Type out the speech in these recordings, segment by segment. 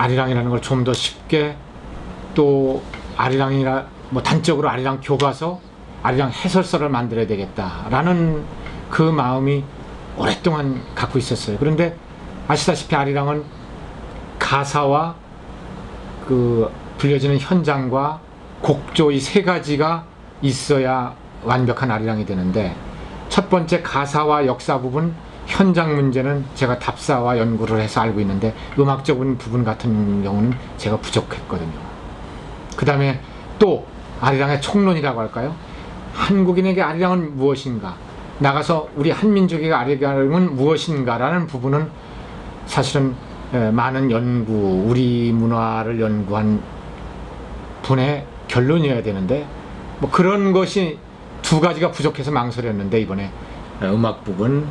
아리랑이라는 걸 좀 더 쉽게, 또 아리랑이라 뭐 단적으로 아리랑 교과서, 아리랑 해설서를 만들어야 되겠다라는 그 마음이 오랫동안 갖고 있었어요. 그런데 아시다시피 아리랑은 가사와 그 불려지는 현장과 곡조, 이 세 가지가 있어야 완벽한 아리랑이 되는데, 첫 번째 가사와 역사 부분, 현장 문제는 제가 답사와 연구를 해서 알고 있는데 음악적인 부분 같은 경우는 제가 부족했거든요. 그 다음에 또 아리랑의 총론이라고 할까요? 한국인에게 아리랑은 무엇인가, 나가서 우리 한민족에게 아리랑은 무엇인가 라는 부분은 사실은 많은 연구, 우리 문화를 연구한 분의 결론이어야 되는데, 뭐 그런 것이 두 가지가 부족해서 망설였는데, 이번에 음악 부분,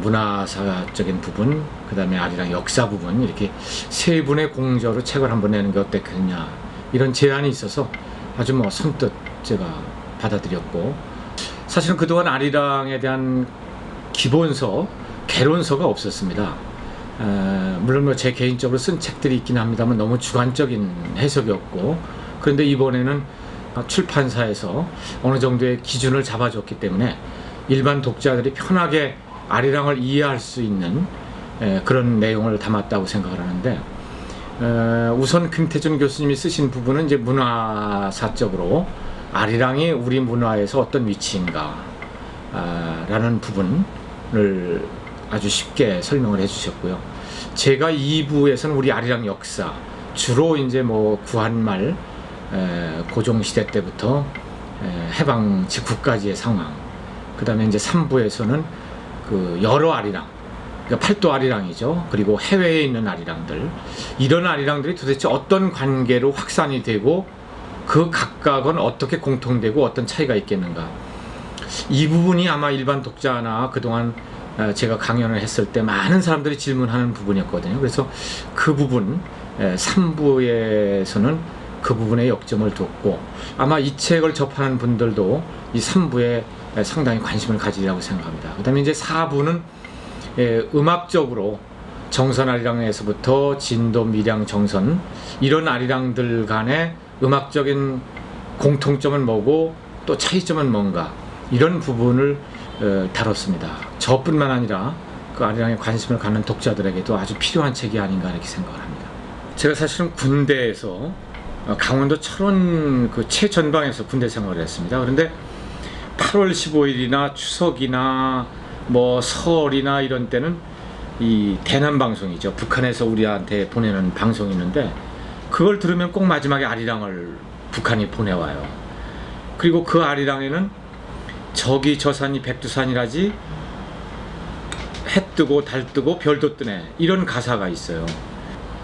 문화사적인 부분, 그 다음에 아리랑 역사 부분, 이렇게 세 분의 공저로 책을 한번 내는 게 어땠겠냐, 이런 제안이 있어서 아주 뭐 선뜻 제가 받아들였고, 사실은 그동안 아리랑에 대한 기본서, 개론서가 없었습니다. 물론 뭐 제 개인적으로 쓴 책들이 있긴 합니다만 너무 주관적인 해석이었고, 그런데 이번에는 출판사에서 어느 정도의 기준을 잡아줬기 때문에 일반 독자들이 편하게 아리랑을 이해할 수 있는 그런 내용을 담았다고 생각을 하는데, 우선 김태준 교수님이 쓰신 부분은 이제 문화사적으로 아리랑이 우리 문화에서 어떤 위치인가 라는 부분을 아주 쉽게 설명을 해주셨고요. 제가 2부에서는 우리 아리랑 역사, 주로 이제 뭐 구한말, 고종시대 때부터 해방 직후까지의 상황, 그 다음에 이제 3부에서는 그 여러 아리랑, 그러니까 팔도 아리랑이죠. 그리고 해외에 있는 아리랑들, 이런 아리랑들이 도대체 어떤 관계로 확산이 되고 그 각각은 어떻게 공통되고 어떤 차이가 있겠는가, 이 부분이 아마 일반 독자나 그동안 제가 강연을 했을 때 많은 사람들이 질문하는 부분이었거든요. 그래서 그 부분 3부에서는 그 부분에 역점을 뒀고, 아마 이 책을 접하는 분들도 이 3부에 상당히 관심을 가지리라고 생각합니다. 그 다음에 이제 4부는 음악적으로 정선 아리랑에서부터 진도, 밀양, 정선, 이런 아리랑들 간의 음악적인 공통점은 뭐고 또 차이점은 뭔가, 이런 부분을 다뤘습니다. 저뿐만 아니라 그 아리랑에 관심을 갖는 독자들에게도 아주 필요한 책이 아닌가 이렇게 생각을 합니다. 제가 사실은 군대에서 강원도 철원 그 최전방에서 군대 생활을 했습니다. 그런데 8월 15일이나 추석이나 뭐 설이나 이런 때는 이 대남 방송이죠. 북한에서 우리한테 보내는 방송이 있는데, 그걸 들으면 꼭 마지막에 아리랑을 북한이 보내와요. 그리고 그 아리랑에는 저기 저 산이 백두산이라지, 해 뜨고 달 뜨고 별도 뜨네, 이런 가사가 있어요.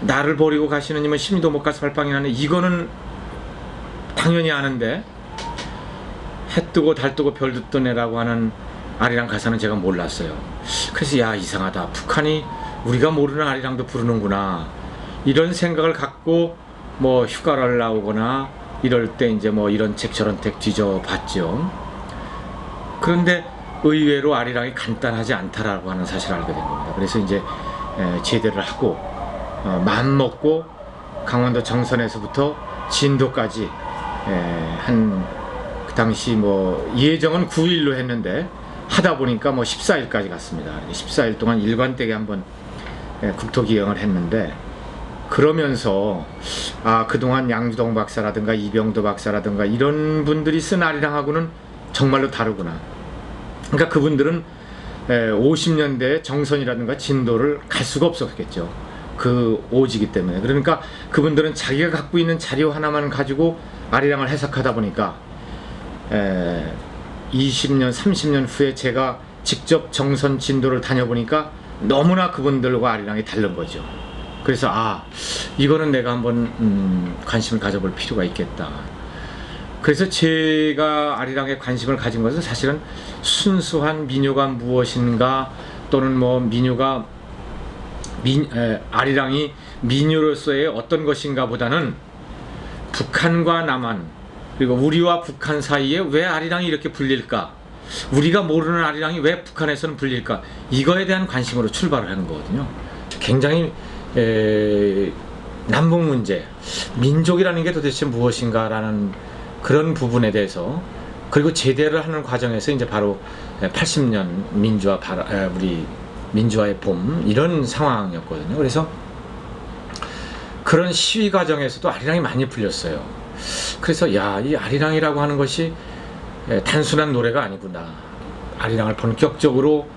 나를 버리고 가시는 님은 심리도 못 가서 발방이 나네, 이거는 당연히 아는데 해 뜨고 달 뜨고 별도 뜨네라고 하는 아리랑 가사는 제가 몰랐어요. 그래서 야, 이상하다, 북한이 우리가 모르는 아리랑도 부르는구나, 이런 생각을 갖고 뭐 휴가를 나오거나 이럴 때 이제 뭐 이런 책 저런 책 뒤져봤죠. 그런데 의외로 아리랑이 간단하지 않다라고 하는 사실을 알게 된 겁니다. 그래서 이제 제대를 하고 마음 먹고 강원도 정선에서부터 진도까지 그 당시 뭐 예정은 9일로 했는데 하다 보니까 뭐 14일까지 갔습니다. 14일 동안 일관되게 한번 국토기행을 했는데, 그러면서 그동안 양주동 박사라든가 이병도 박사라든가 이런 분들이 쓴 아리랑하고는 정말로 다르구나. 그러니까 그분들은 50년대 정선이라든가 진도를 갈 수가 없었겠죠. 그 오지기 때문에. 그러니까 그분들은 자기가 갖고 있는 자료 하나만 가지고 아리랑을 해석하다 보니까 20년, 30년 후에 제가 직접 정선 진도를 다녀보니까 너무나 그분들과 아리랑이 다른 거죠. 그래서 이거는 내가 한번 관심을 가져볼 필요가 있겠다. 그래서 제가 아리랑에 관심을 가진 것은 사실은 순수한 민요가 무엇인가, 또는 뭐 민요가 아리랑이 민요로서의 어떤 것인가 보다는 북한과 남한, 그리고 우리와 북한 사이에 왜 아리랑이 이렇게 불릴까, 우리가 모르는 아리랑이 왜 북한에서는 불릴까, 이거에 대한 관심으로 출발을 하는 거거든요. 굉장히 남북 문제, 민족이라는 게 도대체 무엇인가라는 그런 부분에 대해서, 그리고 제대를 하는 과정에서 이제 바로 80년 우리 민주화의 봄, 이런 상황이었거든요. 그래서 그런 시위 과정에서도 아리랑이 많이 불렸어요. 그래서 이 아리랑이라고 하는 것이 단순한 노래가 아니구나. 아리랑을 본격적으로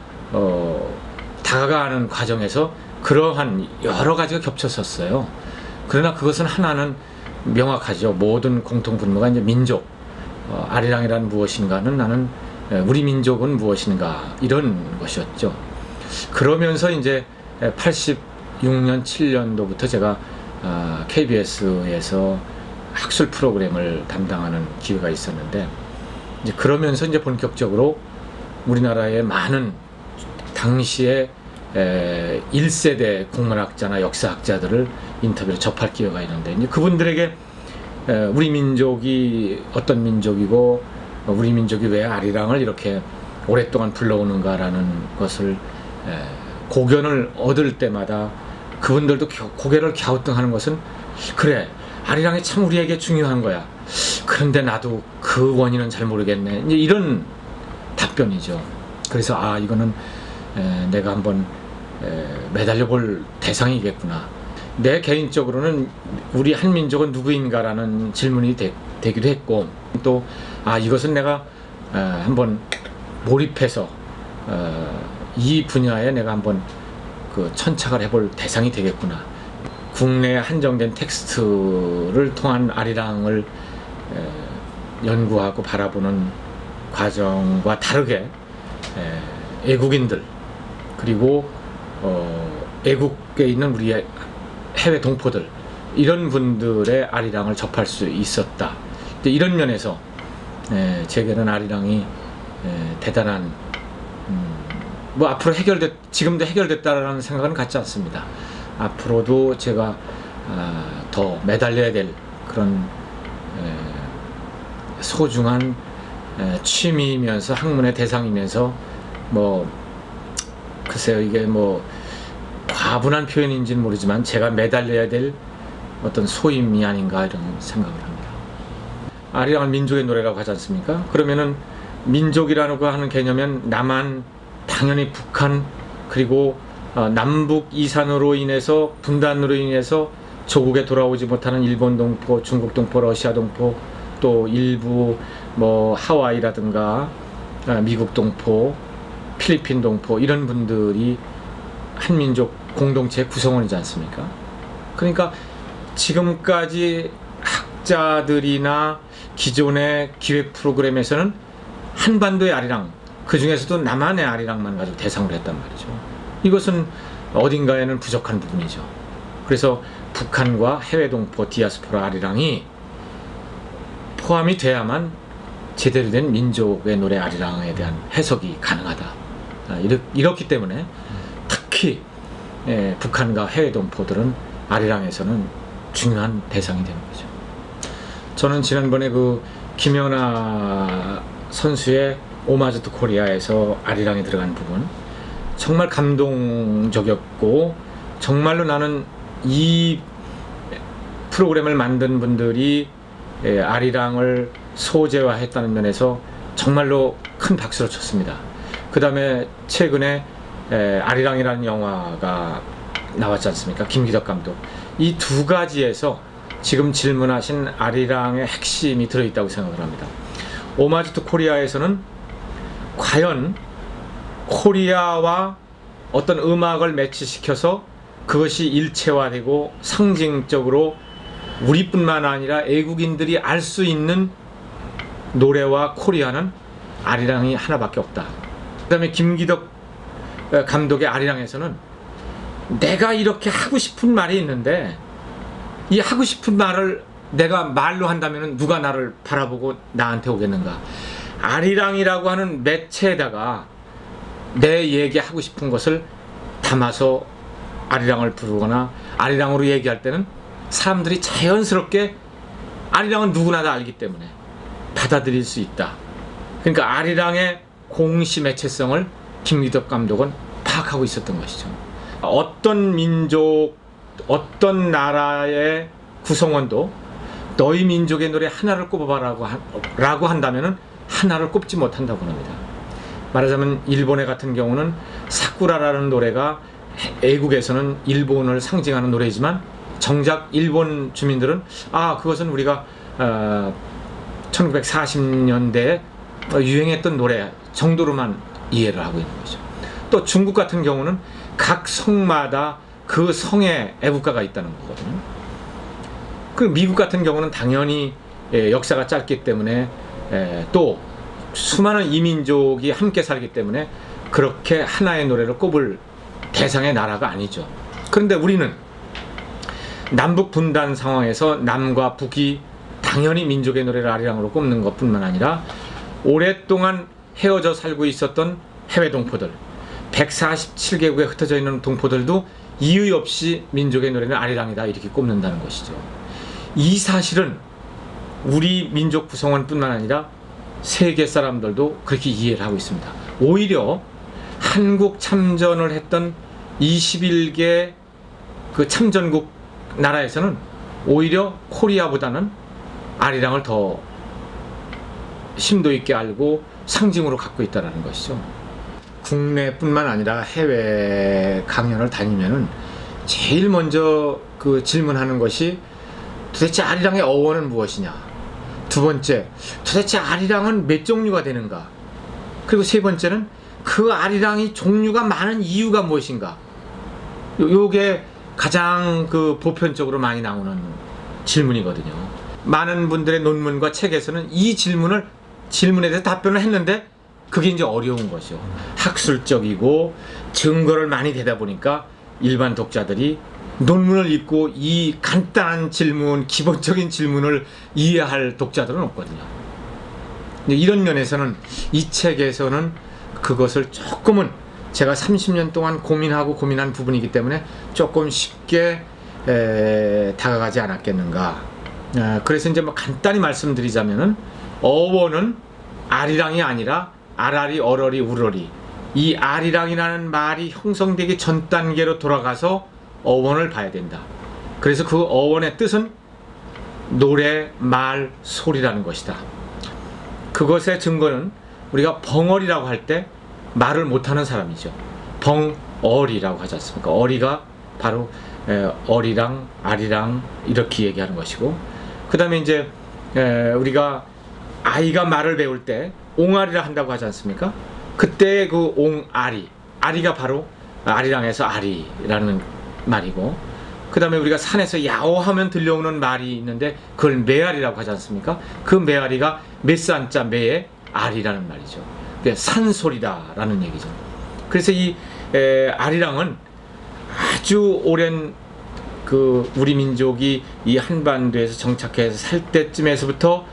다가가는 과정에서 그러한 여러 가지가 겹쳤었어요. 그러나 그것은 하나는 명확하죠. 모든 공통 분모가 이제 민족, 아리랑이란 무엇인가는, 나는 우리 민족은 무엇인가, 이런 것이었죠. 그러면서 이제 86년 7년도부터 제가 KBS에서 학술 프로그램을 담당하는 기회가 있었는데, 이제 그러면서 이제 본격적으로 우리나라의 많은 당시에 1세대 국문학자나 역사학자들을 인터뷰로 접할 기회가 있는데, 이제 그분들에게 우리 민족이 어떤 민족이고, 우리 민족이 왜 아리랑을 이렇게 오랫동안 불러오는가라는 것을 고견을 얻을 때마다 그분들도 고개를 갸우뚱하는 것은, 그래, 아리랑이 참 우리에게 중요한 거야. 그런데 나도 그 원인은 잘 모르겠네. 이제 이런 답변이죠. 그래서 이거는 내가 한번 매달려 볼 대상이겠구나. 내 개인적으로는 우리 한민족은 누구인가라는 질문이 되기도 했고, 또 이것은 내가 한번 몰입해서 이 분야에 내가 한번 그 천착을 해볼 대상이 되겠구나. 국내에 한정된 텍스트를 통한 아리랑을 연구하고 바라보는 과정과 다르게 애국인들, 그리고 애국에 있는 우리의 해외 동포들, 이런 분들의 아리랑을 접할 수 있었다. 이런 면에서 제게는 아리랑이 대단한, 앞으로 지금도 해결됐다라는 생각은 갖지 않습니다. 앞으로도 제가 더 매달려야 될 그런 소중한 취미이면서 학문의 대상이면서, 글쎄요, 이게 과분한 표현인지는 모르지만 제가 매달려야 될 어떤 소임이 아닌가, 이런 생각을 합니다. 아리랑은 민족의 노래라고 하지 않습니까? 그러면은 민족이라고 하는 개념은 남한, 당연히 북한, 그리고 남북 이산으로 인해서, 분단으로 인해서 조국에 돌아오지 못하는 일본 동포, 중국 동포, 러시아 동포, 또 일부 하와이라든가 미국 동포, 필리핀 동포, 이런 분들이 한민족 공동체 구성원이지 않습니까? 그러니까 지금까지 학자들이나 기존의 기획 프로그램에서는 한반도의 아리랑, 그 중에서도 남한의 아리랑만 가지고 대상으로 했단 말이죠. 이것은 어딘가에는 부족한 부분이죠. 그래서 북한과 해외 동포, 디아스포라 아리랑이 포함이 돼야만 제대로 된 민족의 노래 아리랑에 대한 해석이 가능하다. 이렇기 때문에 특히 북한과 해외 동포들은 아리랑에서는 중요한 대상이 되는 거죠. 저는 지난번에 그 김연아 선수의 오마주 투 코리아에서 아리랑에 들어간 부분, 정말 감동적이었고, 정말로 나는 이 프로그램을 만든 분들이 아리랑을 소재화했다는 면에서 정말로 큰 박수를 쳤습니다. 그 다음에 최근에 아리랑이라는 영화가 나왔지 않습니까? 김기덕 감독. 이 두 가지에서 지금 질문하신 아리랑의 핵심이 들어있다고 생각을 합니다. 오마주 투 코리아에서는 과연 코리아와 어떤 음악을 매치시켜서 그것이 일체화되고 상징적으로 우리뿐만 아니라 애국인들이 알 수 있는 노래와 코리아는 아리랑이 하나밖에 없다. 그 다음에 김기덕 감독의 아리랑에서는 내가 이렇게 하고 싶은 말이 있는데, 이 하고 싶은 말을 내가 말로 한다면 누가 나를 바라보고 나한테 오겠는가. 아리랑이라고 하는 매체에다가 내 얘기하고 싶은 것을 담아서 아리랑을 부르거나 아리랑으로 얘기할 때는 사람들이 자연스럽게 아리랑은 누구나 다 알기 때문에 받아들일 수 있다. 그러니까 아리랑의 공시 매체성을 김기덕 감독은 파악하고 있었던 것이죠. 어떤 민족 어떤 나라의 구성원도 너희 민족의 노래 하나를 꼽아라고 라고 한다면은 하나를 꼽지 못한다고 합니다. 말하자면 일본의 같은 경우는 사쿠라라는 노래가 애국에서는 일본을 상징하는 노래지만 정작 일본 주민들은 그것은 우리가 1940년대에 유행했던 노래 정도로만 이해를 하고 있는 거죠. 또 중국 같은 경우는 각 성마다 그 성에 애국가가 있다는 거거든요. 그리고 미국 같은 경우는 당연히 역사가 짧기 때문에 또 수많은 이민족이 함께 살기 때문에 그렇게 하나의 노래를 꼽을 대상의 나라가 아니죠. 그런데 우리는 남북 분단 상황에서 남과 북이 당연히 민족의 노래를 아리랑으로 꼽는 것뿐만 아니라 오랫동안 헤어져 살고 있었던 해외 동포들 147개국에 흩어져 있는 동포들도 이의 없이 민족의 노래는 아리랑이다 이렇게 꼽는다는 것이죠. 이 사실은 우리 민족 구성원뿐만 아니라 세계 사람들도 그렇게 이해를 하고 있습니다. 오히려 한국 참전을 했던 21개 그 참전국 나라에서는 오히려 코리아보다는 아리랑을 더 심도 있게 알고 상징으로 갖고 있다는 것이죠. 국내뿐만 아니라 해외 강연을 다니면은 제일 먼저 그 질문하는 것이 도대체 아리랑의 어원은 무엇이냐? 두 번째, 도대체 아리랑은 몇 종류가 되는가? 그리고 세 번째는 그 아리랑이 종류가 많은 이유가 무엇인가? 요게 가장 그 보편적으로 많이 나오는 질문이거든요. 많은 분들의 논문과 책에서는 이 질문에 대해서 답변을 했는데 그게 이제 어려운 거죠. 학술적이고 증거를 많이 대다 보니까 일반 독자들이 논문을 읽고 이 간단한 질문, 기본적인 질문을 이해할 독자들은 없거든요. 이런 면에서는 이 책에서는 그것을 조금은 제가 30년 동안 고민한 부분이기 때문에 조금 쉽게 다가가지 않았겠는가. 그래서 이제 뭐 간단히 말씀드리자면은 어원은 아리랑이 아니라 아라리, 어러리, 우러리. 이 아리랑이라는 말이 형성되기 전 단계로 돌아가서 어원을 봐야 된다. 그래서 그 어원의 뜻은 노래, 말, 소리라는 것이다. 그것의 증거는 우리가 벙어리라고 할 때 말을 못하는 사람이죠. 벙어리라고 하지 않습니까? 어리가 바로 어리랑, 아리랑 이렇게 얘기하는 것이고, 그 다음에 이제 우리가 아이가 말을 배울 때 옹알이라 한다고 하지 않습니까? 그때 그 옹알이, 아리가 바로 아리랑에서 아리라는 말이고, 그 다음에 우리가 산에서 야오하면 들려오는 말이 있는데 그걸 메아리라고 하지 않습니까? 그 메아리가 메산자 메의 아리라는 말이죠. 산소리다 라는 얘기죠. 그래서 이 아리랑은 아주 오랜 그 우리 민족이 이 한반도에서 정착해서 살 때쯤에서부터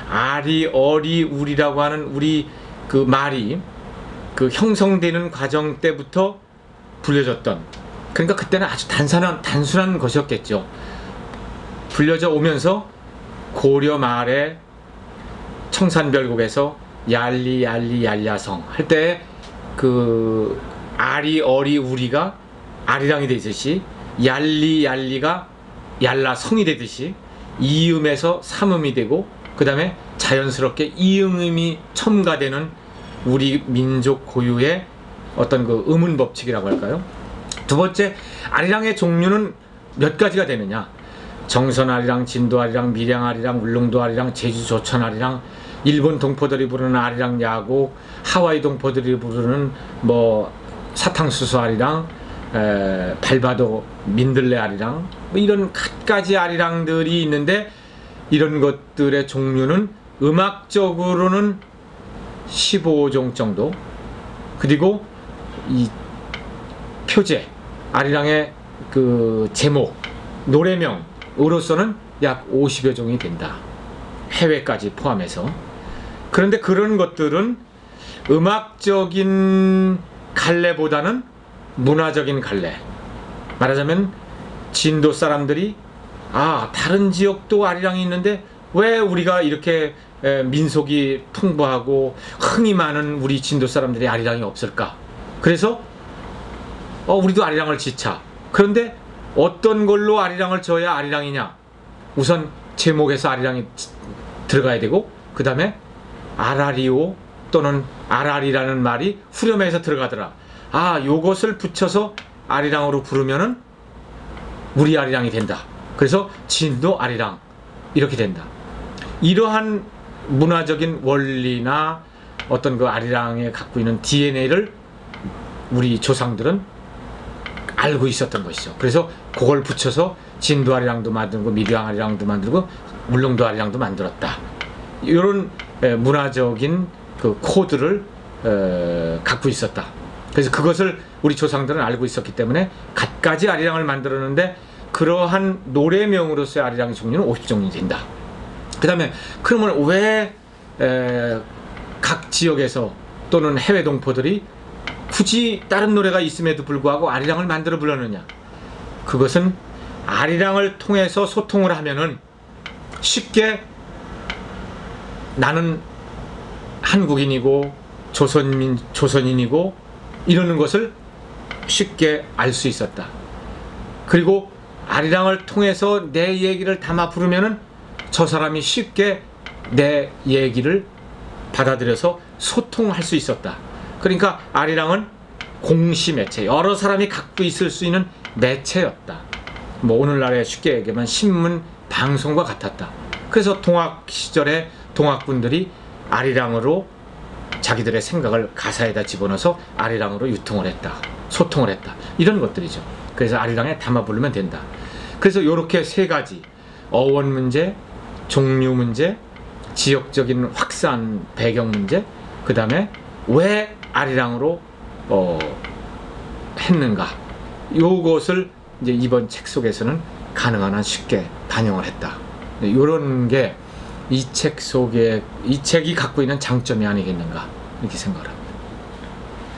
아리, 어리, 우리라고 하는 우리 그 말이 그 형성되는 과정 때부터 불려졌던, 그러니까 그때는 아주 단순한 것이었겠죠. 불려져 오면서 고려 말에 청산별곡에서 얄리 얄리 얄야성 할 때 그 아리, 어리, 우리가 아리랑이 되듯이 얄리 얄리가 얄라성이 되듯이 이음에서 삼음이 되고 그 다음에 자연스럽게 이음이 첨가되는 우리 민족 고유의 어떤 그 음운 법칙이라고 할까요? 두 번째, 아리랑의 종류는 몇 가지가 되느냐? 정선 아리랑, 진도 아리랑, 밀양 아리랑, 울릉도 아리랑, 제주 조천 아리랑, 일본 동포들이 부르는 아리랑 야구, 하와이 동포들이 부르는 뭐 사탕수수 아리랑, 발바도 민들레 아리랑, 뭐 이런 갖가지 아리랑들이 있는데 이런 것들의 종류는 음악적으로는 15종 정도, 그리고 이 표제, 아리랑의 그 제목, 노래명으로서는 약 50여 종이 된다. 해외까지 포함해서. 그런데 그런 것들은 음악적인 갈래보다는 문화적인 갈래. 말하자면 진도 사람들이 다른 지역도 아리랑이 있는데 왜 우리가 이렇게 민속이 풍부하고 흥이 많은 우리 진도 사람들이 아리랑이 없을까? 그래서 우리도 아리랑을 지차. 그런데 어떤 걸로 아리랑을 져야 아리랑이냐? 우선 제목에서 아리랑이 들어가야 되고, 그 다음에 아라리오 또는 아라리라는 말이 후렴에서 들어가더라. 아, 요것을 붙여서 아리랑으로 부르면은 우리 아리랑이 된다. 그래서 진도 아리랑 이렇게 된다. 이러한 문화적인 원리나 어떤 그 아리랑에 갖고 있는 DNA를 우리 조상들은 알고 있었던 것이죠. 그래서 그걸 붙여서 진도 아리랑도 만들고 미령 아리랑도 만들고 울릉도 아리랑도 만들었다. 이런 문화적인 그 코드를 갖고 있었다. 그래서 그것을 우리 조상들은 알고 있었기 때문에 갖가지 아리랑을 만들었는데, 그러한 노래명으로서의 아리랑의 종류는 50종이 된다. 그 다음에 그러면 왜 각 지역에서 또는 해외 동포들이 굳이 다른 노래가 있음에도 불구하고 아리랑을 만들어 불렀느냐? 그것은 아리랑을 통해서 소통을 하면은 쉽게 나는 한국인이고 조선인이고 이러는 것을 쉽게 알 수 있었다. 그리고 아리랑을 통해서 내 얘기를 담아 부르면은 저 사람이 쉽게 내 얘기를 받아들여서 소통할 수 있었다. 그러니까 아리랑은 공시 매체, 여러 사람이 갖고 있을 수 있는 매체였다. 뭐 오늘날에 쉽게 얘기하면 신문, 방송과 같았다. 그래서 동학 시절에 동학군들이 아리랑으로 자기들의 생각을 가사에다 집어넣어서 아리랑으로 유통을 했다. 소통을 했다. 이런 것들이죠. 그래서 아리랑에 담아 부르면 된다. 그래서 이렇게 세 가지, 어원 문제, 종류 문제, 지역적인 확산 배경 문제, 그 다음에 왜 아리랑으로 했는가, 요것을 이제 이번 책 속에서는 가능한 한 쉽게 반영을 했다. 이런 게 이 책 속에, 이 책이 갖고 있는 장점이 아니겠는가, 이렇게 생각을 합니다.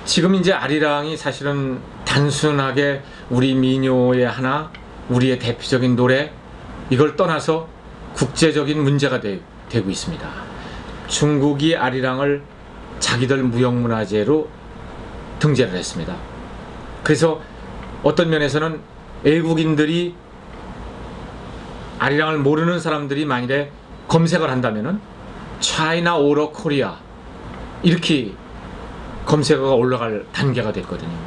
지금 이제 아리랑이 사실은 단순하게 우리 민요의 하나, 우리의 대표적인 노래, 이걸 떠나서 국제적인 문제가 되고 있습니다. 중국이 아리랑을 자기들 무형문화재로 등재를 했습니다. 그래서 어떤 면에서는 외국인들이 아리랑을 모르는 사람들이 만일에 검색을 한다면은 차이나 오러 코리아 이렇게 검색어가 올라갈 단계가 됐거든요.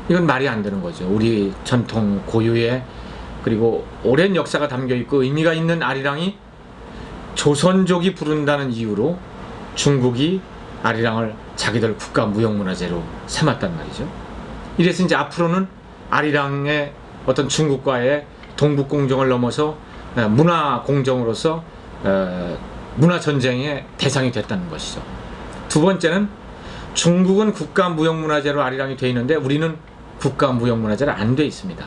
이건 말이 안 되는 거죠. 우리 전통 고유의, 그리고 오랜 역사가 담겨 있고 의미가 있는 아리랑이 조선족이 부른다는 이유로 중국이 아리랑을 자기들 국가 무형문화재로 삼았단 말이죠. 이래서 이제 앞으로는 아리랑의 어떤 중국과의 동북공정을 넘어서 문화공정으로서 문화전쟁의 대상이 됐다는 것이죠. 두 번째는 중국은 국가 무형문화재로 아리랑이 되어 있는데 우리는 국가 무형문화재로 안 되어 있습니다.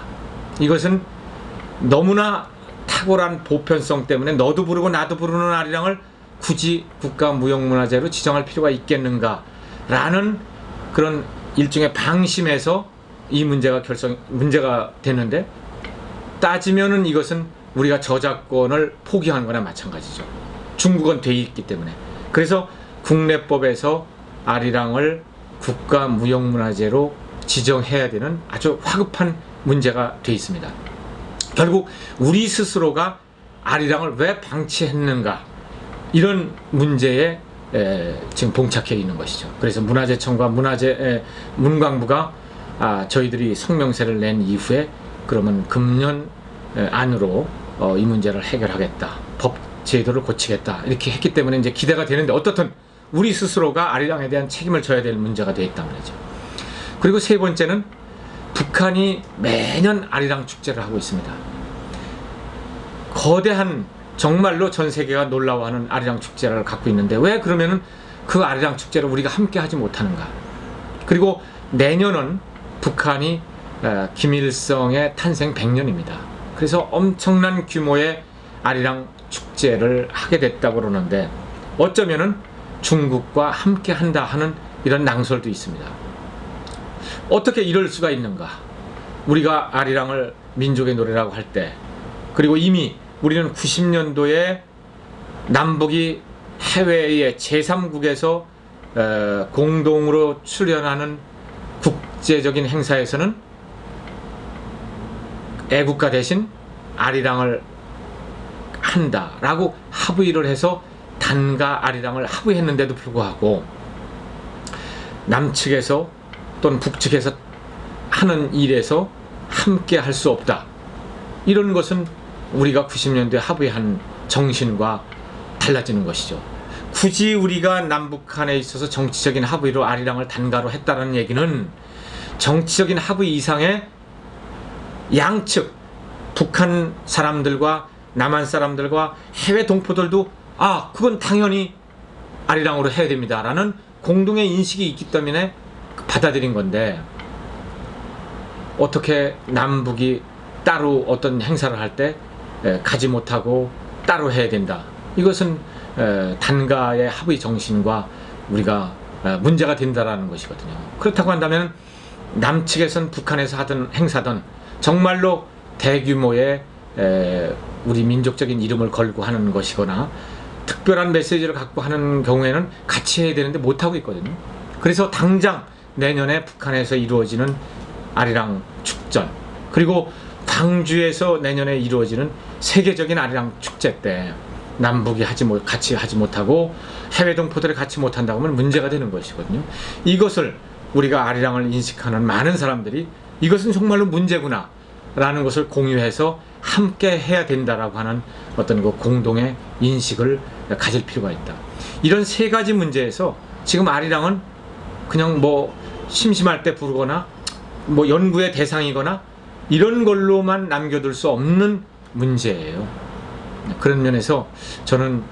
이것은 너무나 탁월한 보편성 때문에 너도 부르고 나도 부르는 아리랑을 굳이 국가 무형문화재로 지정할 필요가 있겠는가 라는 그런 일종의 방심에서 이 문제가 되는데, 따지면은 이것은 우리가 저작권을 포기하는 거나 마찬가지죠. 중국은 돼 있기 때문에. 그래서 국내법에서 아리랑을 국가 무형문화재로 지정해야 되는 아주 화급한 문제가 돼 있습니다. 결국 우리 스스로가 아리랑을 왜 방치했는가, 이런 문제에 지금 봉착해 있는 것이죠. 그래서 문화재청과 문광부가 저희들이 성명서를 낸 이후에 그러면 금년 안으로 이 문제를 해결하겠다, 법 제도를 고치겠다, 이렇게 했기 때문에 이제 기대가 되는데, 어떻든 우리 스스로가 아리랑에 대한 책임을 져야 될 문제가 되어 있단 말이죠. 그리고 세 번째는 북한이 매년 아리랑 축제를 하고 있습니다. 거대한, 정말로 전 세계가 놀라워하는 아리랑 축제를 갖고 있는데, 왜 그러면은 그 아리랑 축제를 우리가 함께 하지 못하는가. 그리고 내년은 북한이 김일성의 탄생 100년입니다. 그래서 엄청난 규모의 아리랑 축제를 하게 됐다고 그러는데, 어쩌면은 중국과 함께 한다 하는 이런 낭설도 있습니다. 어떻게 이럴 수가 있는가. 우리가 아리랑을 민족의 노래라고 할 때, 그리고 이미 우리는 90년도에 남북이 해외의 제3국에서 공동으로 출연하는 국제적인 행사에서는 애국가 대신 아리랑을 한다라고 합의를 해서 단과 아리랑을 합의했는데도 불구하고 남측에서 또는 북측에서 하는 일에서 함께 할 수 없다. 이런 것은 우리가 90년대 합의한 정신과 달라지는 것이죠. 굳이 우리가 남북한에 있어서 정치적인 합의로 아리랑을 단가로 했다는 얘기는 정치적인 합의 이상의 양측, 북한 사람들과 남한 사람들과 해외 동포들도 그건 당연히 아리랑으로 해야 됩니다 라는 공동의 인식이 있기 때문에 받아들인 건데, 어떻게 남북이 따로 어떤 행사를 할 때 가지 못하고 따로 해야 된다. 이것은 단가의 합의 정신과 우리가 문제가 된다라는 것이거든요. 그렇다고 한다면 남측에선 북한에서 하던 행사든 정말로 대규모의 우리 민족적인 이름을 걸고 하는 것이거나 특별한 메시지를 갖고 하는 경우에는 같이 해야 되는데 못하고 있거든요. 그래서 당장 내년에 북한에서 이루어지는 아리랑 축전, 그리고 광주에서 내년에 이루어지는 세계적인 아리랑 축제 때 남북이 같이 하지 못하고 해외 동포들이 같이 못한다고 하면 문제가 되는 것이거든요. 이것을 우리가 아리랑을 인식하는 많은 사람들이 이것은 정말로 문제구나 라는 것을 공유해서 함께 해야 된다라고 하는 어떤 그 공동의 인식을 가질 필요가 있다. 이런 세 가지 문제에서 지금 아리랑은 그냥 뭐 심심할 때 부르거나 뭐 연구의 대상이거나 이런 걸로만 남겨둘 수 없는 문제예요. 그런 면에서 저는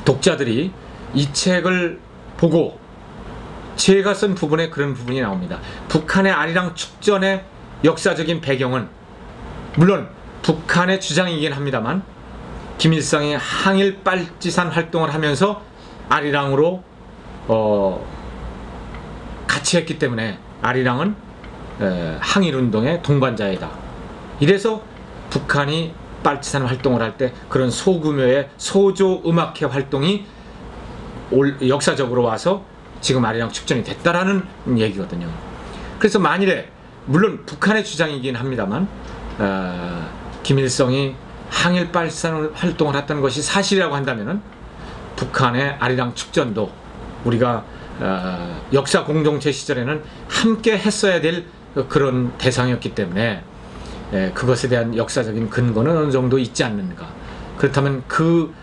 독자들이 이 책을 보고 제가 쓴 부분에 그런 부분이 나옵니다. 북한의 아리랑 축전의 역사적인 배경은 물론 북한의 주장이긴 합니다만 김일성이 항일 빨치산 활동을 하면서 아리랑으로 같이 했기 때문에 아리랑은 항일운동의 동반자이다. 이래서 북한이 빨치산 활동을 할 때 그런 소규모의 소조 음악회 활동이 역사적으로 와서 지금 아리랑 축전이 됐다라는 얘기거든요. 그래서 만일에 물론 북한의 주장이긴 합니다만 김일성이 항일 빨치산 활동을 했던 것이 사실이라고 한다면은 북한의 아리랑 축전도 우리가 역사 공동체 시절에는 함께 했어야 될 그런 대상이었기 때문에 그것에 대한 역사적인 근거는 어느 정도 있지 않는가. 그렇다면 그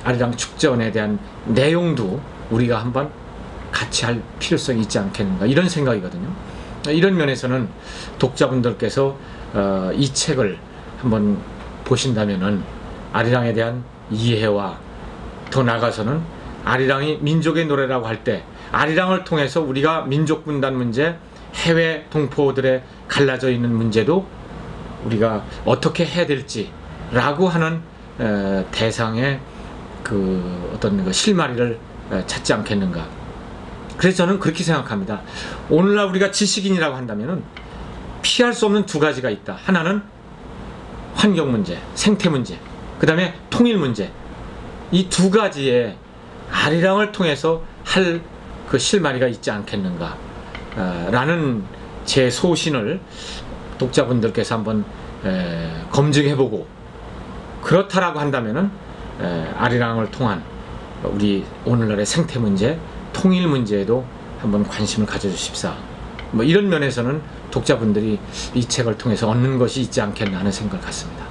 아리랑 축전에 대한 내용도 우리가 한번 같이 할 필요성이 있지 않겠는가, 이런 생각이거든요. 이런 면에서는 독자분들께서 이 책을 한번 보신다면은 아리랑에 대한 이해와 더 나아가서는 아리랑이 민족의 노래라고 할 때 아리랑을 통해서 우리가 민족 분단 문제, 해외 동포들의 갈라져 있는 문제도 우리가 어떻게 해야 될지라고 하는 대상의 그 어떤 그 실마리를 찾지 않겠는가. 그래서 저는 그렇게 생각합니다. 오늘날 우리가 지식인이라고 한다면은 피할 수 없는 두 가지가 있다. 하나는 환경 문제, 생태 문제, 그 다음에 통일 문제. 이 두 가지에 아리랑을 통해서 할 그 실마리가 있지 않겠는가 라는 제 소신을 독자분들께서 한번 검증해보고, 그렇다라고 한다면은 아리랑을 통한 우리 오늘날의 생태 문제, 통일 문제에도 한번 관심을 가져주십사. 뭐 이런 면에서는 독자분들이 이 책을 통해서 얻는 것이 있지 않겠나 하는 생각을 갖습니다.